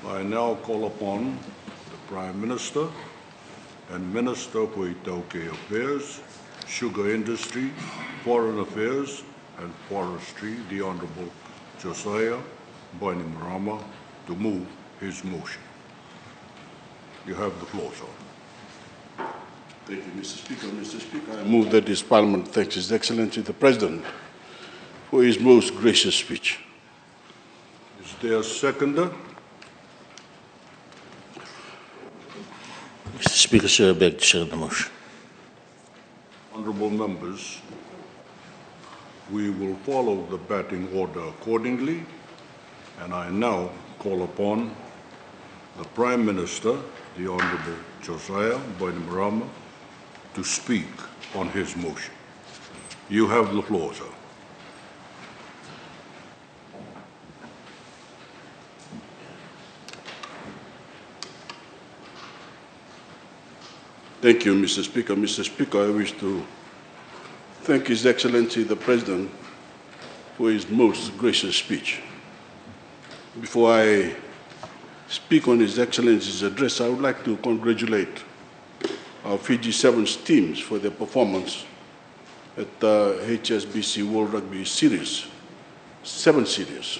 I now call upon the Prime Minister and Minister for Voreqe Affairs, Sugar Industry, Foreign Affairs and Forestry, the Honourable Voreqe Bainimarama, to move his motion. You have the floor, sir. Thank you, Mr. Speaker. Mr. Speaker, I move that this Parliament thanks His Excellency the President for his most gracious speech. Is there a seconder? Mr. Speaker, sir, I beg to second the motion. Honourable members, we will follow the batting order accordingly, and I now call upon the Prime Minister, the Honourable Voreqe Bainimarama, to speak on his motion. You have the floor, sir. Thank you, Mr. Speaker. Mr. Speaker, I wish to thank His Excellency the President for his most gracious speech. Before I speak on His Excellency's address, I would like to congratulate our Fiji Sevens teams for their performance at the HSBC World Rugby Series, 7 Series,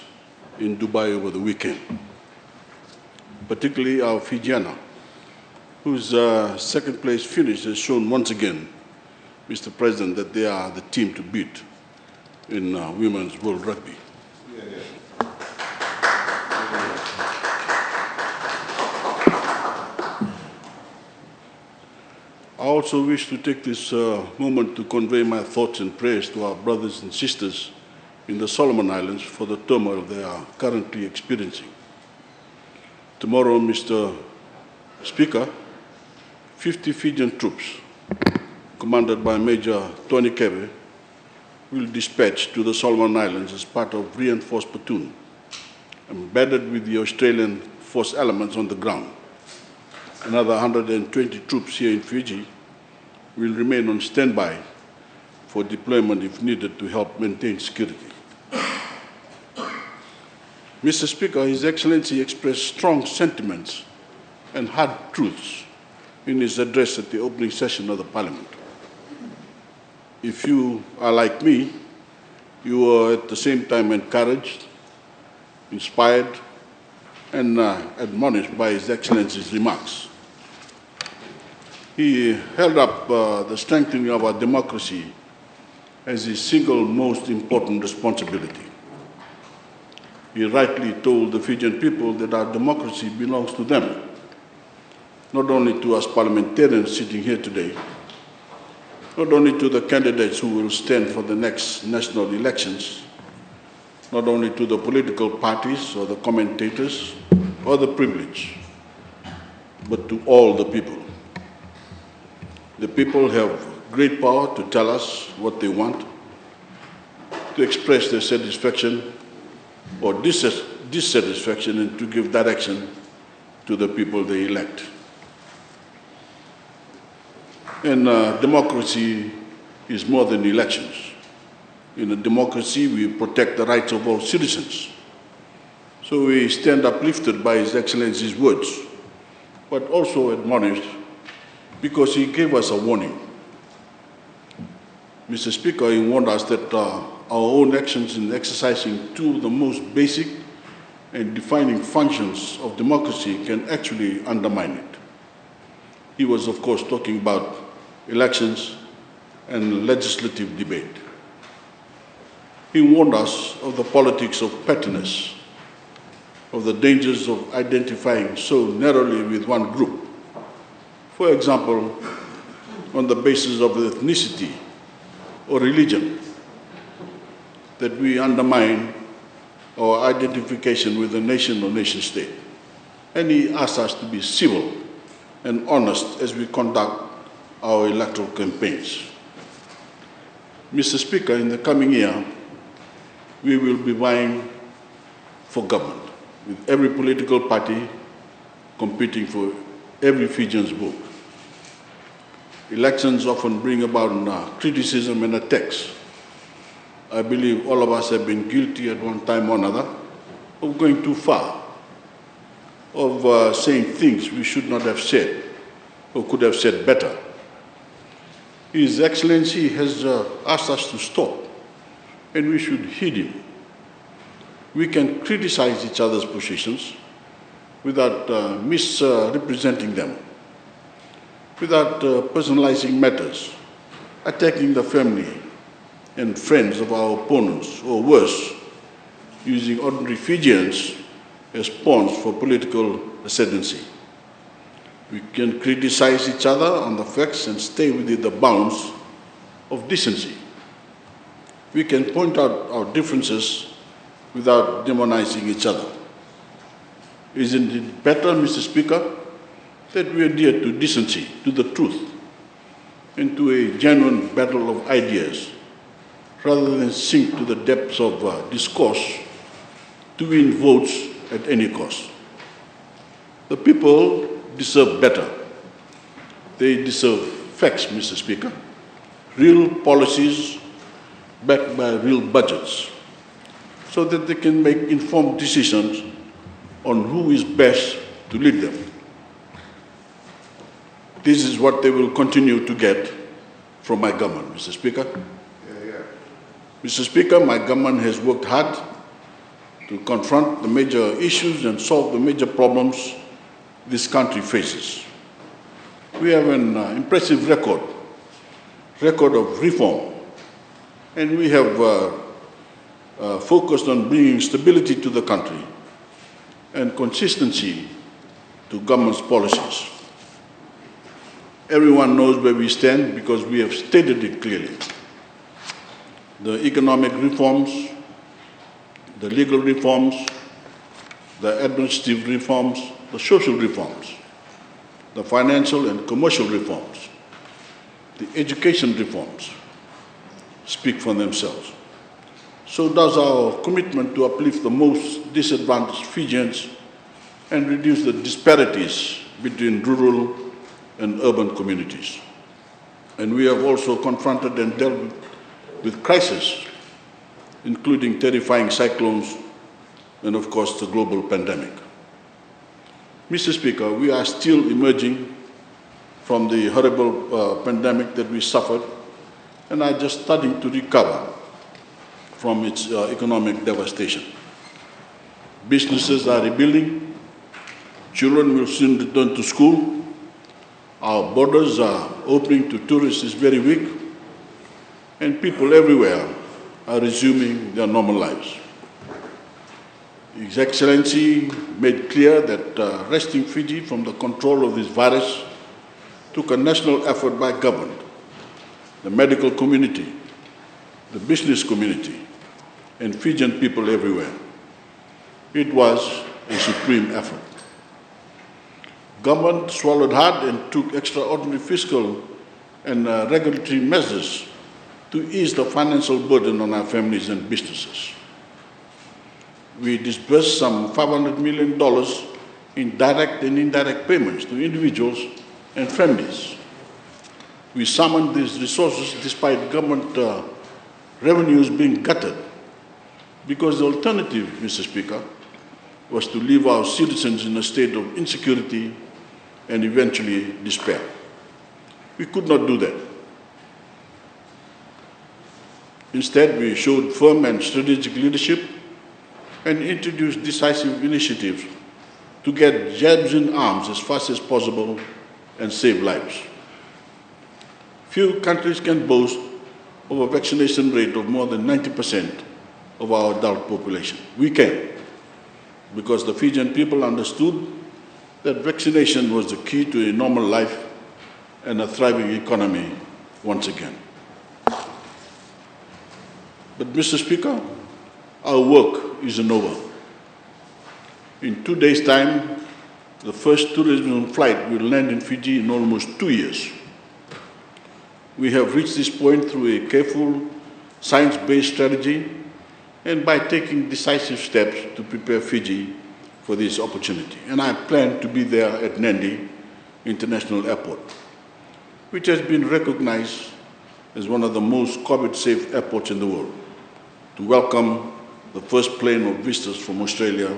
in Dubai over the weekend. Particularly our Fijiana, whose second place finish has shown once again, Mr. President, that they are the team to beat in women's World Rugby. I also wish to take this moment to convey my thoughts and prayers to our brothers and sisters in the Solomon Islands for the turmoil they are currently experiencing. Tomorrow, Mr. Speaker, 50 Fijian troops, commanded by Major Tony Kebe, will dispatch to the Solomon Islands as part of reinforced platoon, embedded with the Australian force elements on the ground. Another 120 troops here in Fiji will remain on standby for deployment if needed to help maintain security. Mr. Speaker, His Excellency expressed strong sentiments and hard truths in his address at the opening session of the Parliament. If you are like me, you are at the same time encouraged, inspired, and admonished by His Excellency's remarks. He held up the strengthening of our democracy as his single most important responsibility. He rightly told the Fijian people that our democracy belongs to them, not only to us parliamentarians sitting here today, not only to the candidates who will stand for the next national elections, not only to the political parties or the commentators or the privileged, but to all the people. The people have great power to tell us what they want, to express their satisfaction or dissatisfaction, and to give direction to the people they elect. And democracy is more than elections. In a democracy, we protect the rights of all citizens. So we stand uplifted by His Excellency's words, but also admonished because he gave us a warning. Mr. Speaker, he warned us that our own actions in exercising two of the most basic and defining functions of democracy can actually undermine it. He was, of course, talking about elections and legislative debate. He warned us of the politics of pettiness, of the dangers of identifying so narrowly with one group. For example, on the basis of ethnicity or religion, that we undermine our identification with a nation or nation-state. And he asked us to be civil and honest as we conduct our electoral campaigns. Mr. Speaker, in the coming year, we will be vying for government, with every political party competing for every Fijian's vote. Elections often bring about criticism and attacks. I believe all of us have been guilty at one time or another of going too far. of saying things we should not have said or could have said better. His Excellency has asked us to stop, and we should heed him. We can criticize each other's positions without misrepresenting them, without personalizing matters, attacking the family and friends of our opponents, or worse, using ordinary Fijians as pawns for political ascendancy. We can criticize each other on the facts and stay within the bounds of decency. We can point out our differences without demonizing each other. Isn't it better, Mr. Speaker, that we adhere to decency, to the truth, and to a genuine battle of ideas, rather than sink to the depths of discourse to win votes at any cost? The people deserve better. They deserve facts, Mr. Speaker, real policies backed by real budgets, so that they can make informed decisions on who is best to lead them. This is what they will continue to get from my government, Mr. Speaker. Mr. Speaker, my government has worked hard to confront the major issues and solve the major problems this country faces. We have an impressive record of reform, and we have focused on bringing stability to the country and consistency to government's policies. Everyone knows where we stand because we have stated it clearly. The economic reforms, the legal reforms, the administrative reforms, the social reforms, the financial and commercial reforms, the education reforms speak for themselves. So does our commitment to uplift the most disadvantaged Fijians and reduce the disparities between rural and urban communities. And we have also confronted and dealt with crises, including terrifying cyclones and, of course, the global pandemic. Mr. Speaker, we are still emerging from the horrible pandemic that we suffered and are just starting to recover from its economic devastation. Businesses are rebuilding, children will soon return to school, our borders are opening to tourists this very week, and people everywhere are resuming their normal lives. His Excellency made clear that wresting Fiji from the control of this virus took a national effort by government, the medical community, the business community, and Fijian people everywhere. It was a supreme effort. Government swallowed hard and took extraordinary fiscal and regulatory measures to ease the financial burden on our families and businesses. We disbursed some $500 million in direct and indirect payments to individuals and families. We summoned these resources despite government revenues being gutted, because the alternative, Mr. Speaker, was to leave our citizens in a state of insecurity and eventually despair. We could not do that. Instead, we showed firm and strategic leadership and introduced decisive initiatives to get jabs in arms as fast as possible and save lives. Few countries can boast of a vaccination rate of more than 90% of our adult population. We can, because the Fijian people understood that vaccination was the key to a normal life and a thriving economy once again. But, Mr. Speaker, our work isn't over. In 2 days' time, the first tourism flight will land in Fiji in almost 2 years. We have reached this point through a careful, science-based strategy and by taking decisive steps to prepare Fiji for this opportunity. And I plan to be there at Nadi International Airport, which has been recognized as one of the most COVID-safe airports in the world, to welcome the first plane of visitors from Australia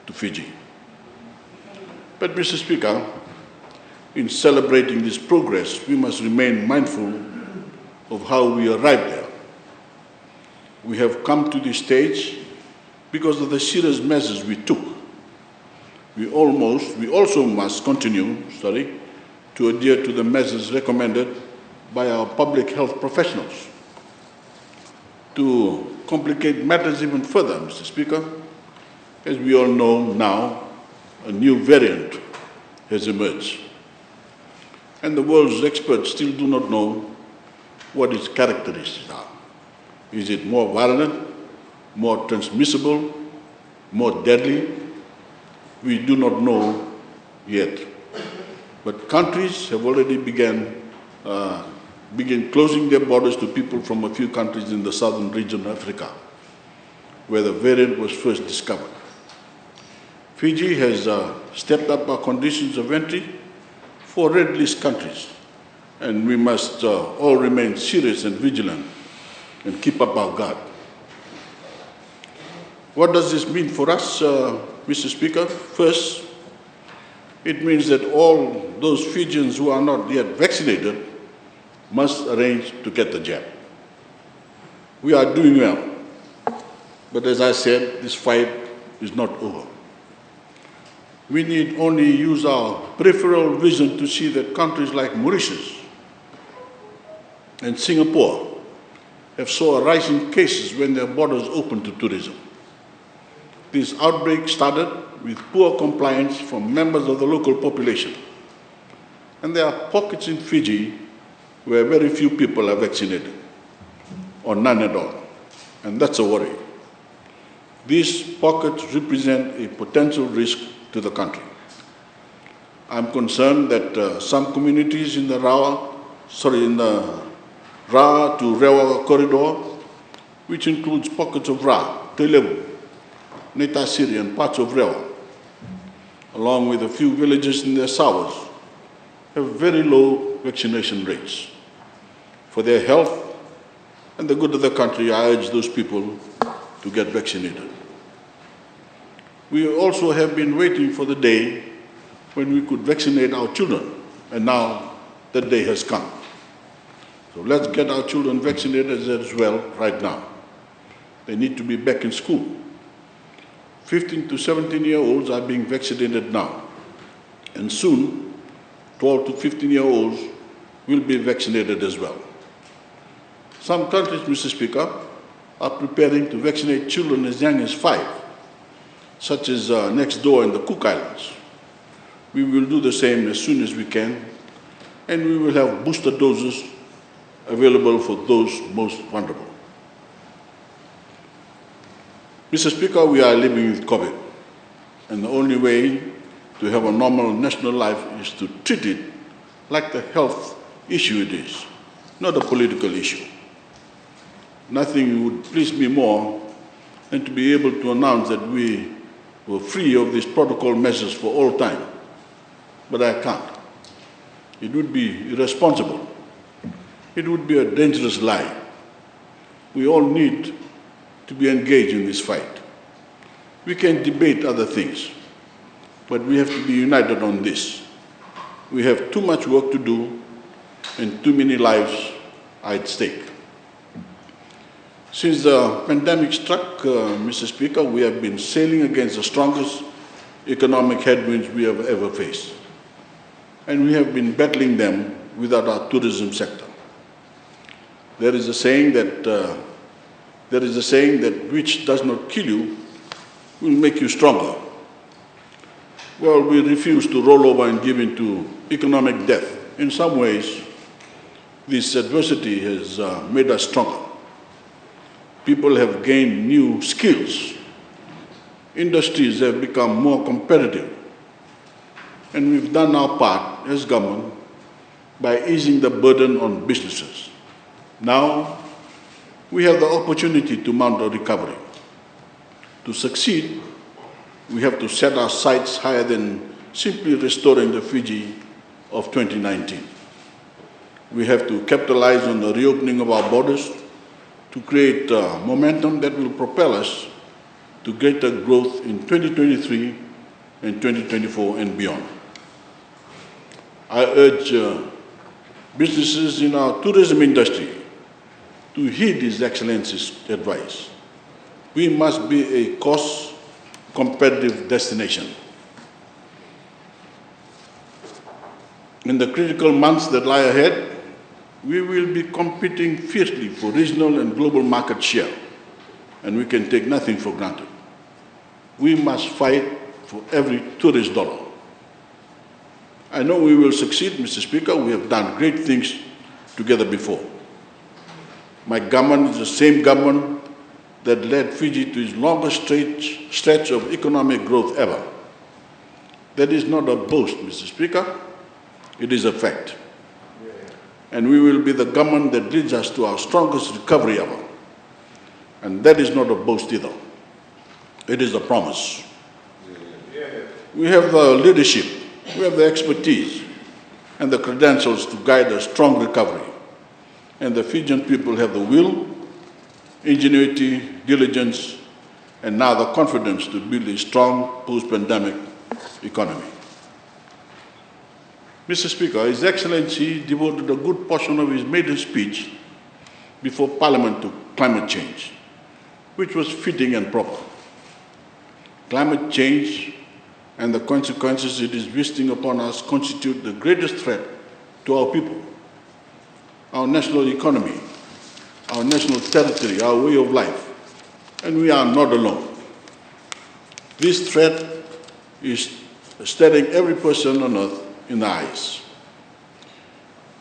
to Fiji. But, Mr. Speaker, in celebrating this progress, we must remain mindful of how we arrived there. We have come to this stage because of the serious measures we took. We also must continue, to adhere to the measures recommended by our public health professionals. To complicate matters even further, Mr. Speaker, as we all know now, a new variant has emerged. And the world's experts still do not know what its characteristics are. Is it more violent, more transmissible, more deadly? We do not know yet. But countries have already begun closing their borders to people from a few countries in the southern region of Africa, where the variant was first discovered. Fiji has stepped up our conditions of entry for red list countries, and we must all remain serious and vigilant and keep up our guard. What does this mean for us, Mr. Speaker? First, it means that all those Fijians who are not yet vaccinated must arrange to get the jab. We are doing well, but as I said, this fight is not over. We need only use our peripheral vision to see that countries like Mauritius and Singapore have saw a rise in cases when their borders opened to tourism. This outbreak started with poor compliance from members of the local population. And there are pockets in Fiji where very few people are vaccinated, or none at all. And that's a worry. These pockets represent a potential risk to the country. I'm concerned that some communities in the Ra to Rewa corridor, which includes pockets of Ra, Telebu, Netasiri and parts of Rewa, along with a few villages in their Sawas, have very low vaccination rates. For their health and the good of the country, I urge those people to get vaccinated. We also have been waiting for the day when we could vaccinate our children, and now that day has come. So let's get our children vaccinated as well right now. They need to be back in school. 15 to 17-year-olds are being vaccinated now, and soon 12 to 15-year-olds will be vaccinated as well. Some countries, Mr. Speaker, are preparing to vaccinate children as young as 5, such as next door in the Cook Islands. We will do the same as soon as we can, and we will have booster doses available for those most vulnerable. Mr. Speaker, we are living with COVID, and the only way to have a normal national life is to treat it like the health issue it is, not a political issue. Nothing would please me more than to be able to announce that we were free of these protocol measures for all time, but I can't. It would be irresponsible. It would be a dangerous lie. We all need to be engaged in this fight. We can debate other things, but we have to be united on this. We have too much work to do, and too many lives are at stake. Since the pandemic struck, Mr. Speaker, we have been sailing against the strongest economic headwinds we have ever faced. And we have been battling them without our tourism sector. There is a saying that which does not kill you will make you stronger. Well, we refuse to roll over and give in to economic death. In some ways, this adversity has made us stronger. People have gained new skills. Industries have become more competitive. And we've done our part as government by easing the burden on businesses. Now, we have the opportunity to mount a recovery. To succeed, we have to set our sights higher than simply restoring the Fiji of 2019. We have to capitalize on the reopening of our borders to create momentum that will propel us to greater growth in 2023 in 2024 and beyond. I urge businesses in our tourism industry to heed His Excellency's advice. We must be a cost-competitive destination. In the critical months that lie ahead, we will be competing fiercely for regional and global market share, and we can take nothing for granted. We must fight for every tourist dollar. I know we will succeed, Mr. Speaker. We have done great things together before. My government is the same government that led Fiji to its longest stretch of economic growth ever. That is not a boast, Mr. Speaker. It is a fact. And we will be the government that leads us to our strongest recovery ever. And that is not a boast either. It is a promise. We have the leadership, we have the expertise, and the credentials to guide a strong recovery. And the Fijian people have the will, ingenuity, diligence, and now the confidence to build a strong post-pandemic economy. Mr. Speaker, His Excellency devoted a good portion of his maiden speech before Parliament to climate change, which was fitting and proper. Climate change and the consequences it is visiting upon us constitute the greatest threat to our people, our national economy, our national territory, our way of life, and we are not alone. This threat is staring every person on earth in the eyes.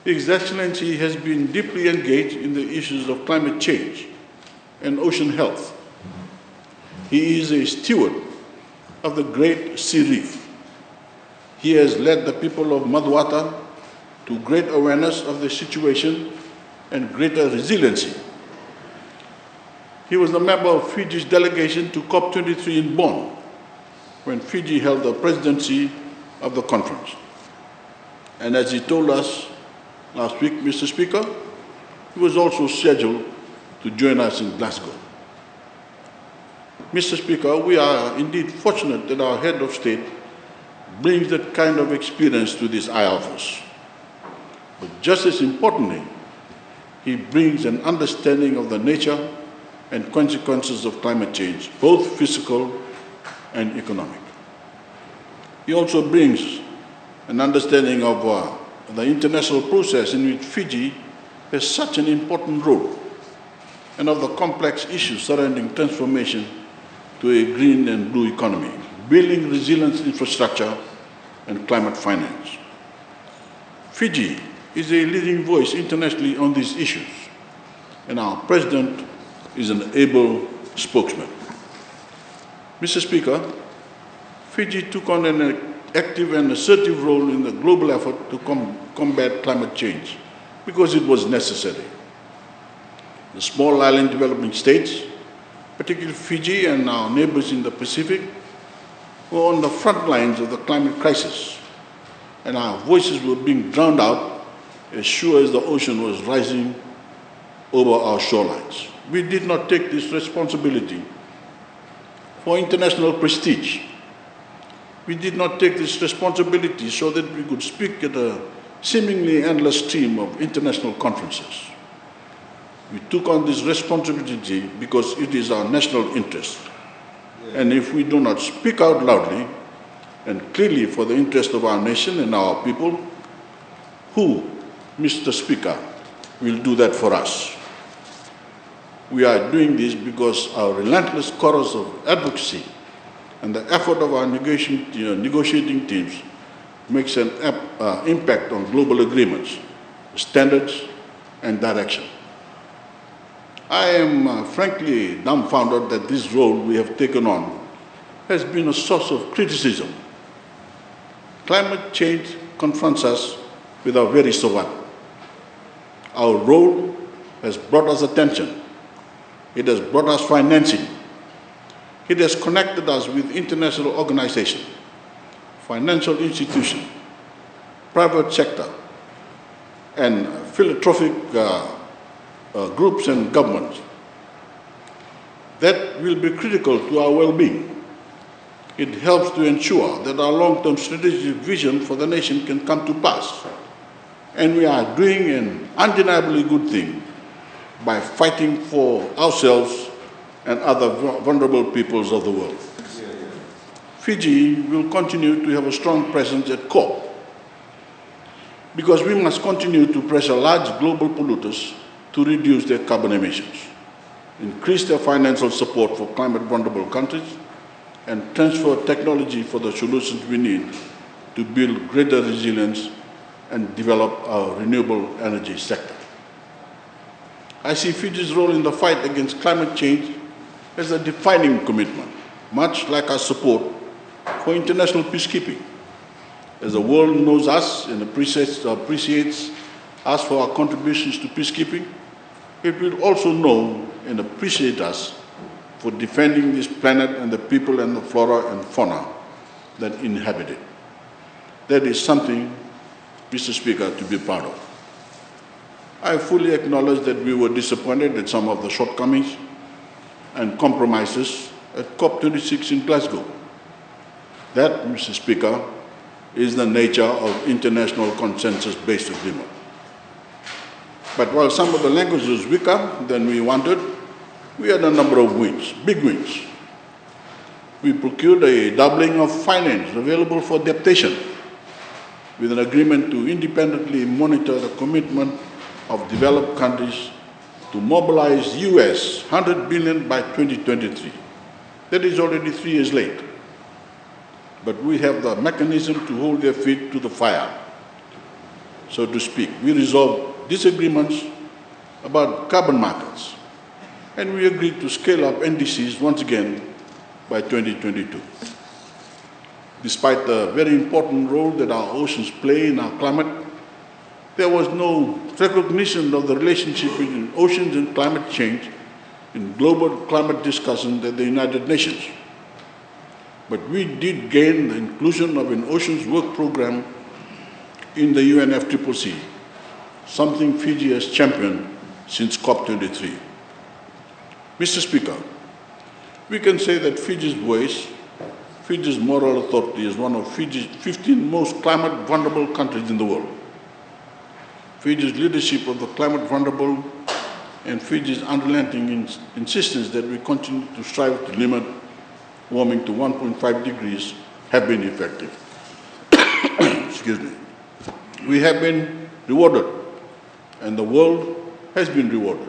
His Excellency has been deeply engaged in the issues of climate change and ocean health. He is a steward of the Great Sea Reef. He has led the people of Maduata to great awareness of the situation and greater resiliency. He was a member of Fiji's delegation to COP23 in Bonn, when Fiji held the presidency of the conference. And as he told us last week, Mr. Speaker, he was also scheduled to join us in Glasgow. Mr. Speaker, we are indeed fortunate that our head of state brings that kind of experience to this high office. But just as importantly, he brings an understanding of the nature and consequences of climate change, both physical and economic. He also brings an understanding of the international process in which Fiji has such an important role, and of the complex issues surrounding transformation to a green and blue economy, building resilient infrastructure and climate finance. Fiji is a leading voice internationally on these issues, and our President is an able spokesman. Mr. Speaker, Fiji took on an active and assertive role in the global effort to combat climate change because it was necessary. The small island developing states, particularly Fiji and our neighbors in the Pacific, were on the front lines of the climate crisis, and our voices were being drowned out as sure as the ocean was rising over our shorelines. We did not take this responsibility for international prestige. We did not take this responsibility so that we could speak at a seemingly endless stream of international conferences. We took on this responsibility because it is our national interest. And if we do not speak out loudly and clearly for the interest of our nation and our people, who, Mr. Speaker, will do that for us? We are doing this because our relentless chorus of advocacy and the effort of our negotiating teams makes an impact on global agreements, standards, and direction. I am frankly dumbfounded that this role we have taken on has been a source of criticism. Climate change confronts us with our very survival. Our role has brought us attention. It has brought us financing. It has connected us with international organizations, financial institutions, private sector, and philanthropic groups and governments. That will be critical to our well-being. It helps to ensure that our long-term strategic vision for the nation can come to pass. And we are doing an undeniably good thing by fighting for ourselves and other vulnerable peoples of the world. Fiji will continue to have a strong presence at COP because we must continue to pressure large global polluters to reduce their carbon emissions, increase their financial support for climate vulnerable countries, and transfer technology for the solutions we need to build greater resilience and develop our renewable energy sector. I see Fiji's role in the fight against climate change as a defining commitment, much like our support for international peacekeeping. As the world knows us and appreciates us for our contributions to peacekeeping, it will also know and appreciate us for defending this planet and the people and the flora and fauna that inhabit it. That is something, Mr. Speaker, to be proud of. I fully acknowledge that we were disappointed at some of the shortcomings and compromises at COP26 in Glasgow. That, Mr. Speaker, is the nature of international consensus-based agreement. But while some of the language was weaker than we wanted, we had a number of wins, big wins. We procured a doubling of finance available for adaptation with an agreement to independently monitor the commitment of developed countries to mobilize US $100 billion by 2023. That is already 3 years late. But we have the mechanism to hold their feet to the fire, so to speak. We resolved disagreements about carbon markets, and we agreed to scale up NDCs once again by 2022. Despite the very important role that our oceans play in our climate, there was no recognition of the relationship between oceans and climate change in global climate discussions at the United Nations. But we did gain the inclusion of an oceans work program in the UNFCCC, something Fiji has championed since COP23. Mr. Speaker, we can say that Fiji's voice, Fiji's moral authority, is one of Fiji's 15 most climate vulnerable countries in the world. Fiji's leadership of the climate vulnerable and Fiji's unrelenting insistence that we continue to strive to limit warming to 1.5 degrees have been effective. Excuse me. We have been rewarded, and the world has been rewarded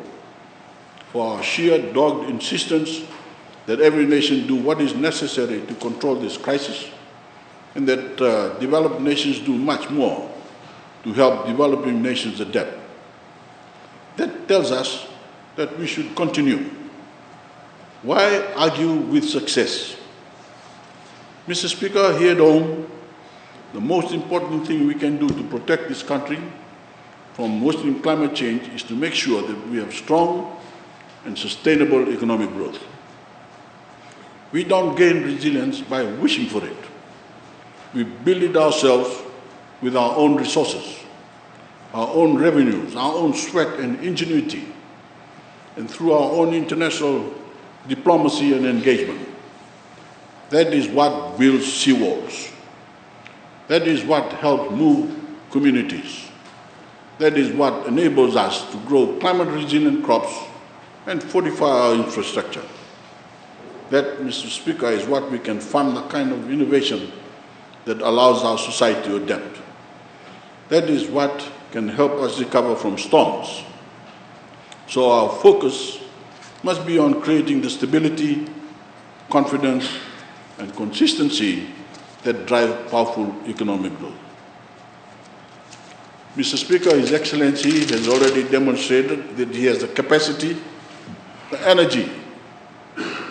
for our sheer dogged insistence that every nation do what is necessary to control this crisis, and that developed nations do much more to help developing nations adapt. That tells us that we should continue. Why argue with success? Mr. Speaker, here at home, the most important thing we can do to protect this country from worsening climate change is to make sure that we have strong and sustainable economic growth. We don't gain resilience by wishing for it. We build it ourselves with our own resources, our own revenues, our own sweat and ingenuity, and through our own international diplomacy and engagement. That is what builds seawalls. That is what helps move communities. That is what enables us to grow climate-resilient crops and fortify our infrastructure. That, Mr. Speaker, is what we can fund the kind of innovation that allows our society to adapt. That is what can help us recover from storms. So our focus must be on creating the stability, confidence, and consistency that drive powerful economic growth. Mr. Speaker, His Excellency has already demonstrated that he has the capacity, the energy,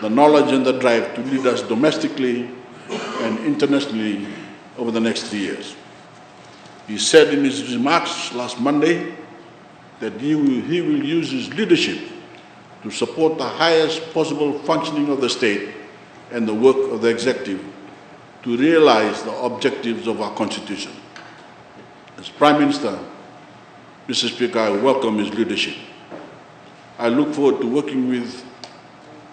the knowledge and the drive to lead us domestically and internationally over the next 3 years. He said in his remarks last Monday that he will use his leadership to support the highest possible functioning of the state and the work of the executive to realize the objectives of our Constitution. As Prime Minister, Mr. Speaker, I welcome his leadership. I look forward to working with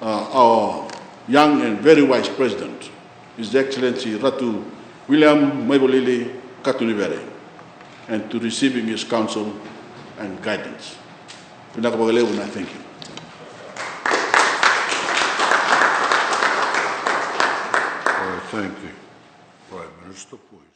our young and very wise President His Excellency Ratu William Maibolele Katunivere, and to receiving his counsel and guidance. Pinakabagaleo, I thank you. Thank you, Prime Minister. Please.